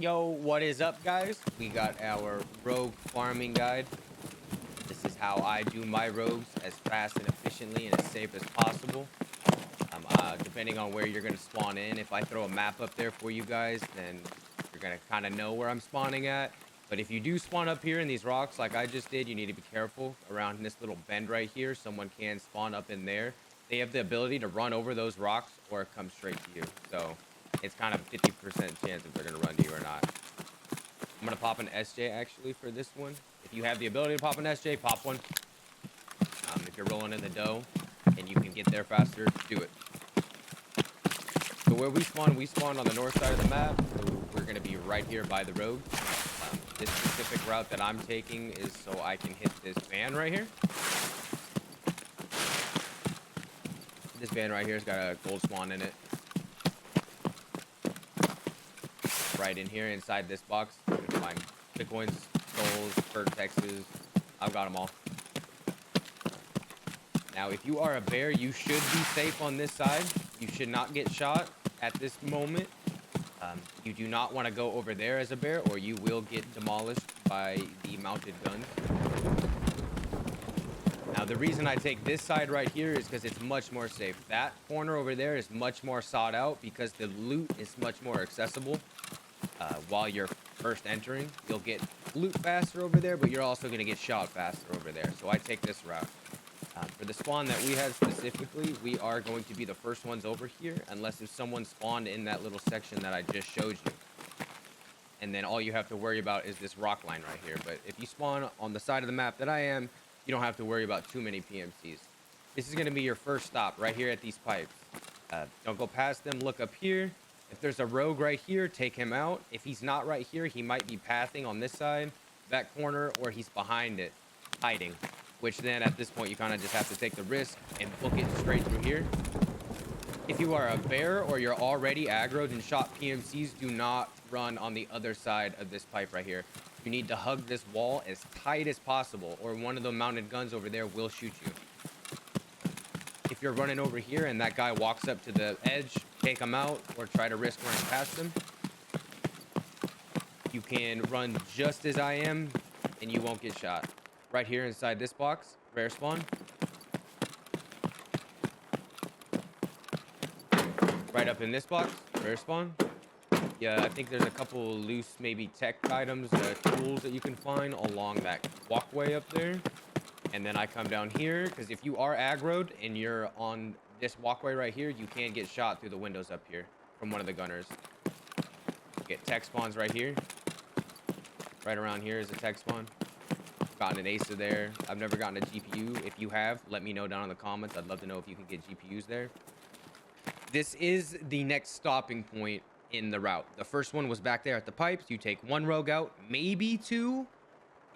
Yo, what is up, guys? We got our rogue farming guide. This is how I do my rogues as fast and efficiently and as safe as possible. Depending on where you're going to spawn in, if I throw a map up there for you guys, then you're going to kind of know where I'm spawning at. But if you do spawn up here in these rocks like I just did, you need to be careful around this little bend right here. Someone can spawn up in there. They have the ability to run over those rocks or come straight to you. So it's kind of 50% chance if they're going to run to you or not. I'm gonna pop an SJ actually for this one. If you have the ability to pop an SJ, pop one. If you're rolling in the dough and you can get there faster, do it. So where we spawn on the north side of the map. So we're gonna be right here by the road. This specific route that I'm taking is so I can hit this van right here. This van right here has got a gold swan in it. Right in here inside this box, you can find Bitcoins, souls, vertexes. I've got them all. Now, if you are a bear, you should be safe on this side. You should not get shot at this moment. You do not want to go over there as a bear, or you will get demolished by the mounted guns. Now, the reason I take this side right here is because it's much more safe. That corner over there is much more sought out because the loot is much more accessible. While you're first entering, you'll get loot faster over there, but you're also going to get shot faster over there. So I take this route. For the spawn that we had specifically, we are going to be the first ones over here, unless if someone spawned in that little section that I just showed you. And then all you have to worry about is this rock line right here. But if you spawn on the side of the map that I am, you don't have to worry about too many PMCs. This is going to be your first stop right here at these pipes. Don't go past them. Look up here. If there's a rogue right here, take him out. If he's not right here, he might be pathing on this side, that corner, or he's behind it, hiding. Which then at this point, you kind of just have to take the risk and book it straight through here. If you are a bear or you're already aggroed and shot PMCs, do not run on the other side of this pipe right here. You need to hug this wall as tight as possible, or one of the mounted guns over there will shoot you. If you're running over here and that guy walks up to the edge, take him out or try to risk running past him. You can run just as I am and you won't get shot. Right here inside this box, rare spawn. Right up in this box, rare spawn. Yeah, I think there's a couple loose maybe tech items, tools that you can find along that walkway up there. And then I come down here, because if you are aggroed and you're on this walkway right here, you can get shot through the windows up here from one of the gunners. Get tech spawns right here. Right around here is a tech spawn. Gotten an ASA there. I've never gotten a GPU. If you have, let me know down in the comments. I'd love to know if you can get GPUs there. This is the next stopping point in the route. The first one was back there at the pipes. You take one rogue out, maybe two,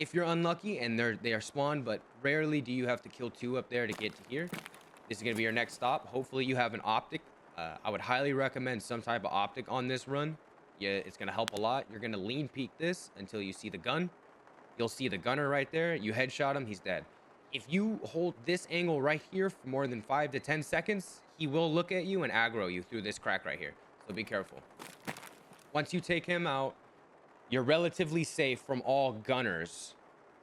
if you're unlucky and they are spawned, but rarely do you have to kill two up there to get to here. This is going to be your next stop. Hopefully you have an optic. I would highly recommend some type of optic on this run. Yeah, it's going to help a lot. You're going to lean peek this until you see the gun. You'll see the gunner right there. You headshot him, he's dead. If you hold this angle right here for more than 5 to 10 seconds, he will look at you and aggro you through this crack right here. So be careful. Once you take him out, you're relatively safe from all gunners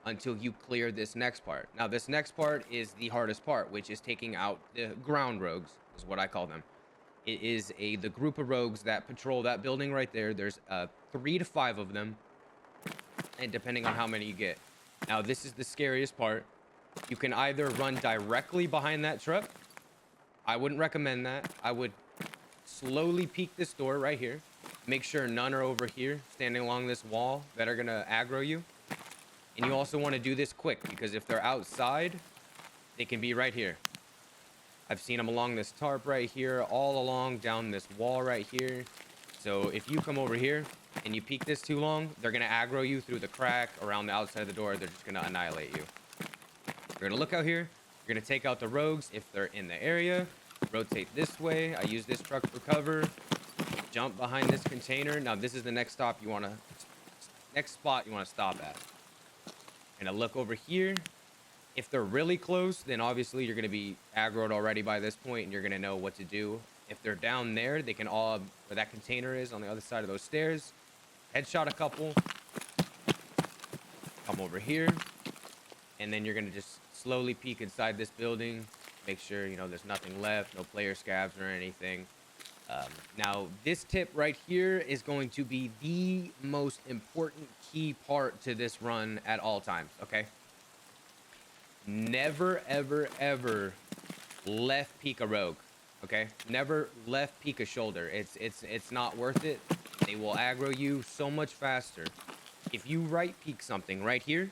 until you clear this next part. Now, this next part is the hardest part, which is taking out the ground rogues, is what I call them. It is the group of rogues that patrol that building right there. There's 3 to 5 of them, and depending on how many you get. Now, this is the scariest part. You can either run directly behind that truck. I wouldn't recommend that. I would slowly peek this door right here. Make sure none are over here standing along this wall that are gonna aggro you. And you also want to do this quick, because if they're outside, they can be right here. I've seen them along this tarp right here, all along down this wall right here. So if you come over here and you peek this too long, they're gonna aggro you through the crack around the outside of the door. They're just gonna annihilate you. You're gonna look out here. You're gonna take out the rogues if they're in the area. Rotate this way. I use this truck for cover. Jump behind this container. Now this is the next spot you wanna stop at. And I look over here. If they're really close, then obviously you're gonna be aggroed already by this point, and you're gonna know what to do. If they're down there, they can all where that container is on the other side of those stairs. headshot a couple, come over here, and then you're gonna just slowly peek inside this building, make sure you know there's nothing left, no player scabs or anything. Now this tip right here is going to be the most important key part to this run at all times. Okay, never ever ever left peek a rogue. Okay, never left peek a shoulder. It's not worth it. They will aggro you so much faster. If you right peek something right here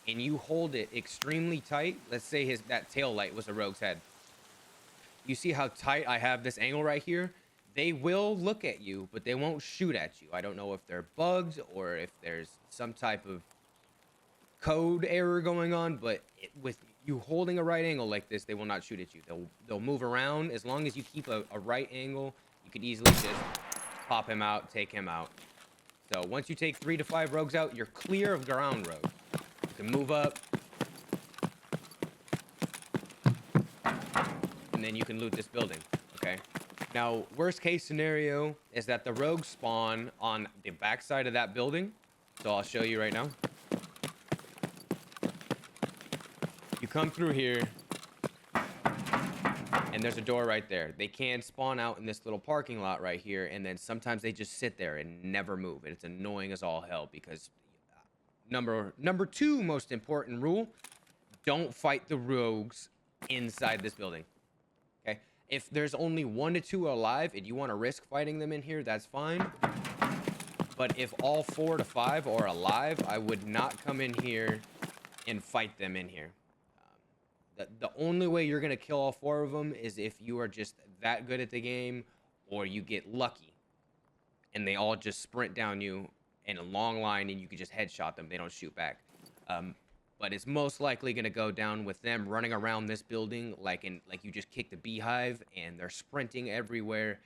and you hold it extremely tight, let's say that tail light was a rogue's head. You see how tight I have this angle right here? They will look at you, but they won't shoot at you. I don't know if they're bugged or if there's some type of code error going on, but with you holding a right angle like this, they will not shoot at you. They'll move around. As long as you keep a right angle, you could easily just pop him out, take him out. So once you take 3 to 5 rogues out, you're clear of ground rogues. You can move up, and then you can loot this building. Okay. Now, worst case scenario is that the rogues spawn on the backside of that building. So I'll show you right now. You come through here, and there's a door right there. They can spawn out in this little parking lot right here, and then sometimes they just sit there and never move. And it's annoying as all hell because number 2 most important rule, don't fight the rogues inside this building. Okay? If there's only 1 to 2 alive and you want to risk fighting them in here, that's fine. But if all 4 to 5 are alive, I would not come in here and fight them in here. The only way you're going to kill all 4 of them is if you are just that good at the game or you get lucky and they all just sprint down you in a long line and you can just headshot them. They don't shoot back. But it's most likely going to go down with them running around this building like you just kicked a beehive and they're sprinting everywhere.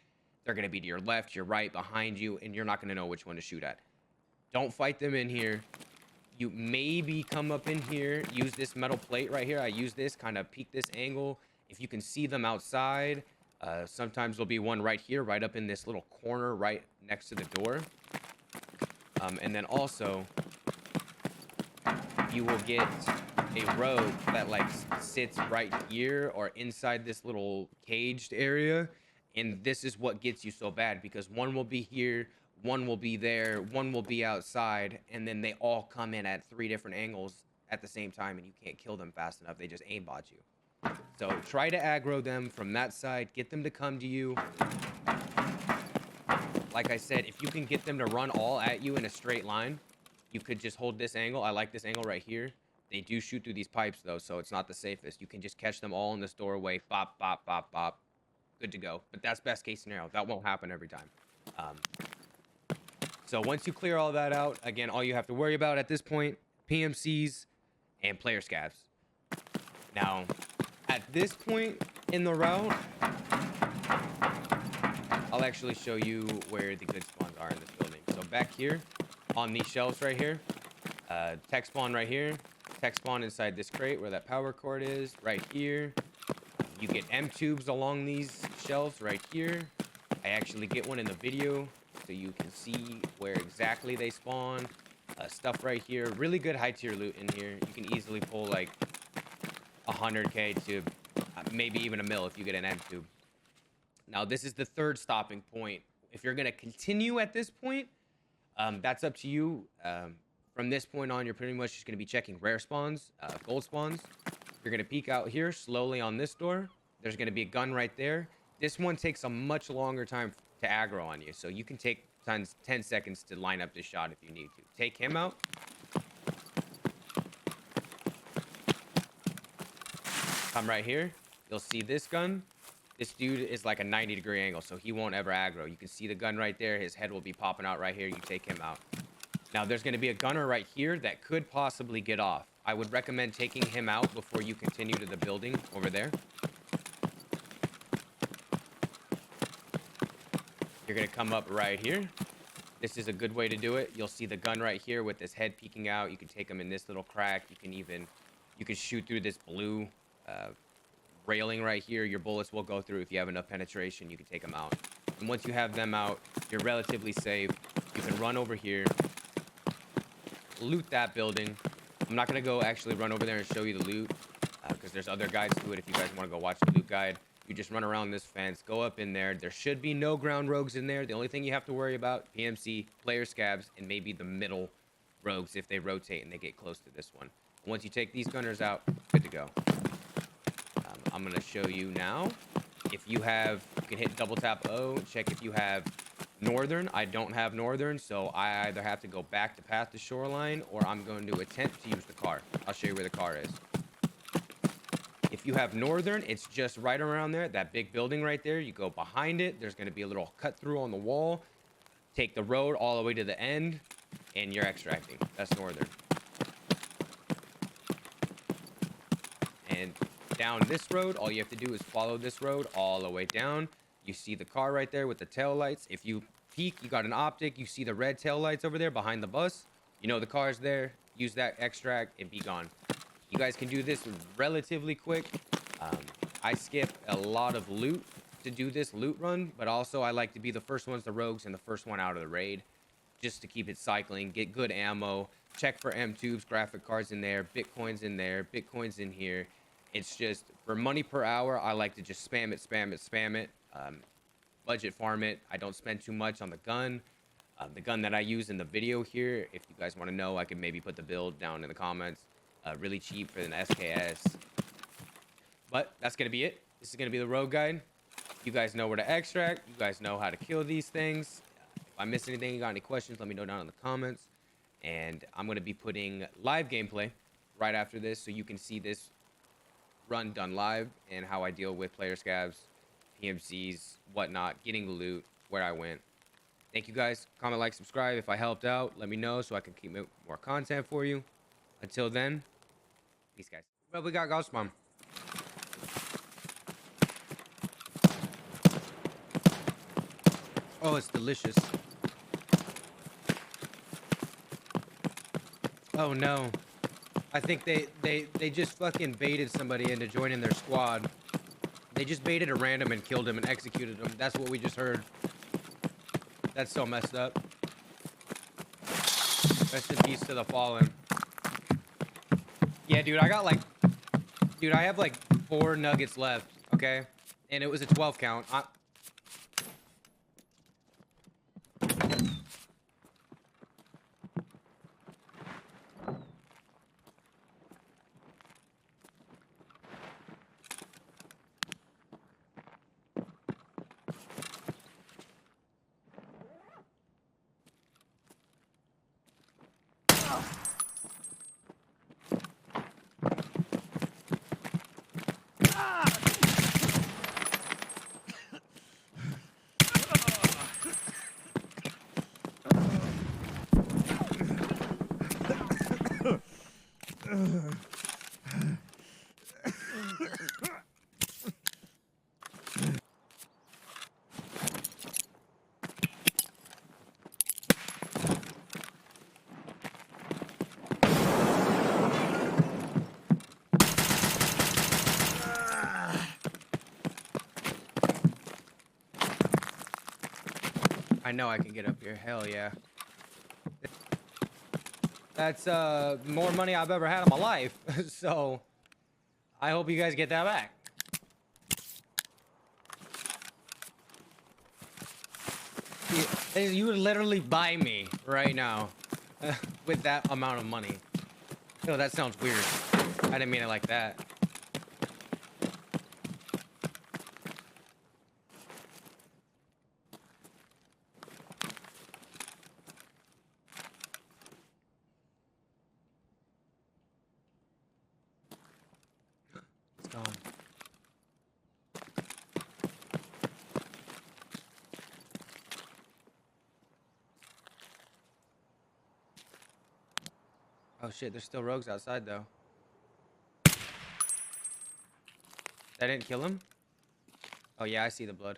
They're going to be to your left, your right, behind you, and you're not going to know which one to shoot at. Don't fight them in here. You maybe come up in here, use this metal plate right here. I use this, kind of peek this angle. If you can see them outside, sometimes there'll be one right here, right up in this little corner right next to the door. And then also, you will get a rogue that like sits right here or inside this little caged area. And this is what gets you so bad because one will be here, one will be there, one will be outside, and then they all come in at 3 different angles at the same time and you can't kill them fast enough. They just aimbot you. So try to aggro them from that side, get them to come to you. Like I said, if you can get them to run all at you in a straight line, you could just hold this angle. I like this angle right here. They do shoot through these pipes though, so it's not the safest. You can just catch them all in this doorway. Bop, bop, bop, bop. Good to go. But that's best case scenario. That won't happen every time. So once you clear all that out, again, all you have to worry about at this point, PMCs and player scavs. Now, at this point in the route, I'll actually show you where the good spawns are in this building. So back here, on these shelves right here, tech spawn right here, tech spawn inside this crate where that power cord is, right here. You get M tubes along these shelves right here. I actually get one in the video so you can see where exactly they spawn. Stuff right here. Really good high tier loot in here. You can easily pull like 100k to maybe even a mil if you get an M tube. Now this is the 3rd stopping point. If you're gonna continue at this point, that's up to you. From this point on, you're pretty much just gonna be checking rare spawns, gold spawns. You're gonna peek out here slowly on this door. There's gonna be a gun right there. This one takes a much longer time to aggro on you, so you can take 10 seconds to line up this shot if you need to. Take him out. Come right here. You'll see this gun. This dude is like a 90-degree angle, so he won't ever aggro. You can see the gun right there. His head will be popping out right here. You take him out. Now, there's going to be a gunner right here that could possibly get off. I would recommend taking him out before you continue to the building over there. You're going to come up right here. This is a good way to do it. You'll see the gun right here with his head peeking out. You can take him in this little crack. You can shoot through this blue railing right here. Your bullets will go through. If you have enough penetration, you can take them out. And once you have them out, you're relatively safe. You can run over here, loot that building. I'm not going to go actually run over there and show you the loot because there's other guides to it if you guys want to go watch the loot guide. You just run around this fence, go up in there. There should be no ground rogues in there. The only thing you have to worry about, PMC, player scabs, and maybe the middle rogues if they rotate and they get close to this one. Once you take these gunners out, good to go. I'm going to show you now. If you have, you can hit double tap O, check if you have northern. I don't have northern, so I either have to go back to path to shoreline or I'm going to attempt to use the car. I'll show you where the car is. If you have northern, it's just right around there, that big building right there. You go behind it, there's going to be a little cut through on the wall. Take the road all the way to the end and you're extracting. That's northern. And down this road, all you have to do is follow this road all the way down. You see the car right there with the tail lights. If you peek, you got an optic. You see the red tail lights over there behind the bus. You know the car's there. Use that extract and be gone. You guys can do this relatively quick. I skip a lot of loot to do this loot run, but also I like to be the first ones to rogues and the first one out of the raid, just to keep it cycling, get good ammo, check for M tubes, graphic cards in there, Bitcoins in there, Bitcoins in here. It's just for money per hour. I like to just spam it. Budget farm it. I don't spend too much on the gun. The gun that I use in the video here, if you guys want to know, I can maybe put the build down in the comments. Really cheap for an SKS. But that's going to be it. This is going to be the road guide. You guys know where to extract. You guys know how to kill these things. If I missed anything, you got any questions, let me know down in the comments. And I'm going to be putting live gameplay right after this so you can see this run done live and how I deal with player scabs, PMCs, whatnot, getting the loot, where I went. Thank you guys. Comment, like, subscribe. If I helped out, let me know so I can keep more content for you. Until then, peace, guys. Well, we got Ghost Bomb. Oh, it's delicious. Oh no. I think they just fucking baited somebody into joining their squad. They just baited a random and killed him and executed him. That's what we just heard. That's so messed up. Rest in peace to the fallen. Yeah, dude, I have like 4 nuggets left, okay? And it was a 12 count. I know I can get up here. Hell yeah. That's more money I've ever had in my life. So I hope you guys get that back. You would literally buy me right now with that amount of money. Oh, that sounds weird. I didn't mean it like that. It's gone. Oh shit, there's still rogues outside though. That didn't kill him? Oh yeah, I see the blood.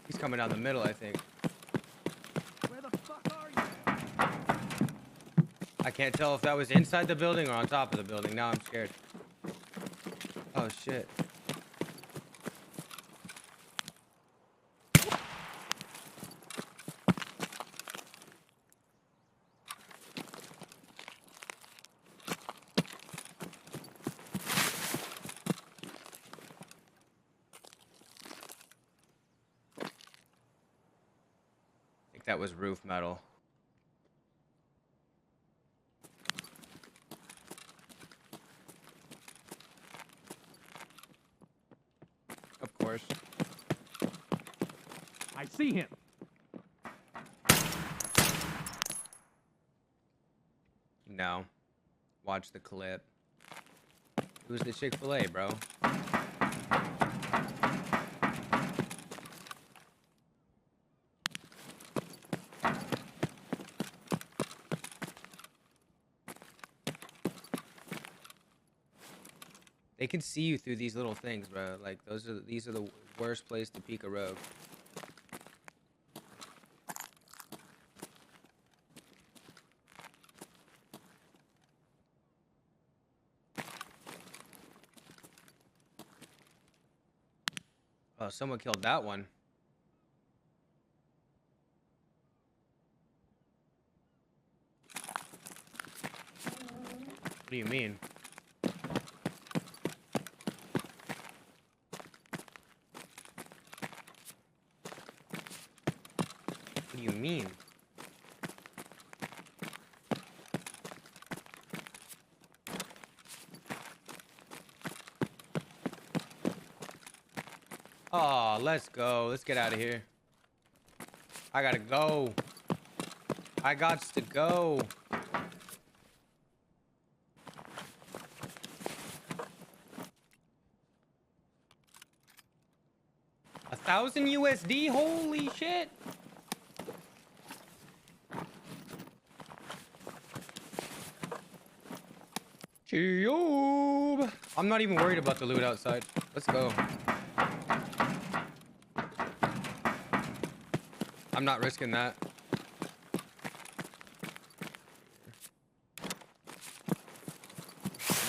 He's coming down the middle, I think. Where the fuck are you? I can't tell if that was inside the building or on top of the building. Now I'm scared. Oh shit. I think that was roof metal. Of course. I see him. No. Watch the clip. Who's the Chick-fil-A, bro? They can see you through these little things, bro. Like these are the worst place to peek a rogue. Oh, someone killed that one. What do you mean? What do you mean? Oh, let's go. Let's get out of here. I gotta go. I gots to go. $1,000 USD? Holy shit. Chiyoob. I'm not even worried about the loot outside. Let's go. I'm not risking that.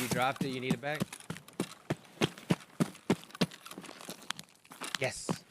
You dropped it, you need it back? Yes.